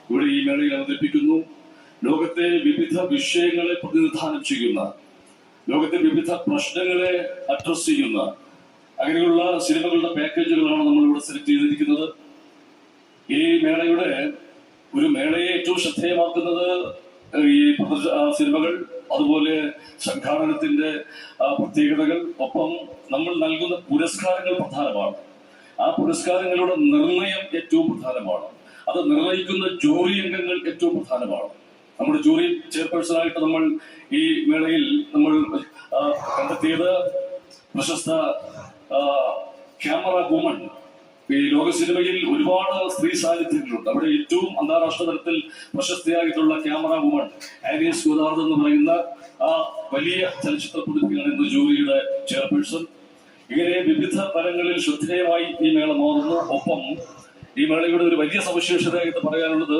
ഇവിടെ ഈ മേളയിൽ അവതരിപ്പിക്കുന്നു. ലോകത്തെ വിവിധ വിഷയങ്ങളെ പ്രതിനിധാനം ചെയ്യുന്ന, ലോകത്തെ വിവിധ പ്രശ്നങ്ങളെ അഡ്രസ് ചെയ്യുന്ന അങ്ങനെയുള്ള സിനിമകളുടെ പാക്കേജുകളാണ് നമ്മൾ ഇവിടെ സെലക്ട് ചെയ്തിരിക്കുന്നത്. ഈ മേളയുടെ ഒരു മേളയെ ഏറ്റവും ശ്രദ്ധേയമാക്കുന്നത് ഈ സിനിമകൾ, അതുപോലെ സംഘാടനത്തിന്റെ പ്രത്യേകതകൾ, ഒപ്പം നമ്മൾ നൽകുന്ന പുരസ്കാരങ്ങൾ പ്രധാനമാണ്. ആ പുരസ്കാരങ്ങളുടെ നിർണയം ഏറ്റവും പ്രധാനമാണ്. അത് നിർണയിക്കുന്ന ജൂറി അംഗങ്ങൾ ഏറ്റവും പ്രധാനമാണ്. നമ്മുടെ ജൂറി ചെയർപേഴ്സണായിട്ട് നമ്മൾ ഈ മേളയിൽ നമ്മൾ കണ്ടെത്തിയത് പ്രശസ്ത ക്യാമറ വുമൺ. ഈ ലോക സിനിമയിൽ ഒരുപാട് സ്ത്രീ സാന്നിധ്യങ്ങളുണ്ട്. അവിടെ ഏറ്റവും അന്താരാഷ്ട്ര തലത്തിൽ പ്രശസ്തിയായിട്ടുള്ള ക്യാമറ വുമൺ ആഗ്നസ് ഗോദാർഡ് എന്ന് പറയുന്ന ആ വലിയ ചലച്ചിത്ര പ്രതിഭയാണ് ഇന്ന് ജൂറിയുടെ ചെയർപേഴ്സൺ. ഇങ്ങനെ വിവിധ തലങ്ങളിൽ ശ്രദ്ധേയമായി ഈ മേള മാറുന്നു. ഒപ്പം ഈ മേളയുടെ ഒരു വലിയ സവിശേഷതയായിട്ട് പറയാനുള്ളത്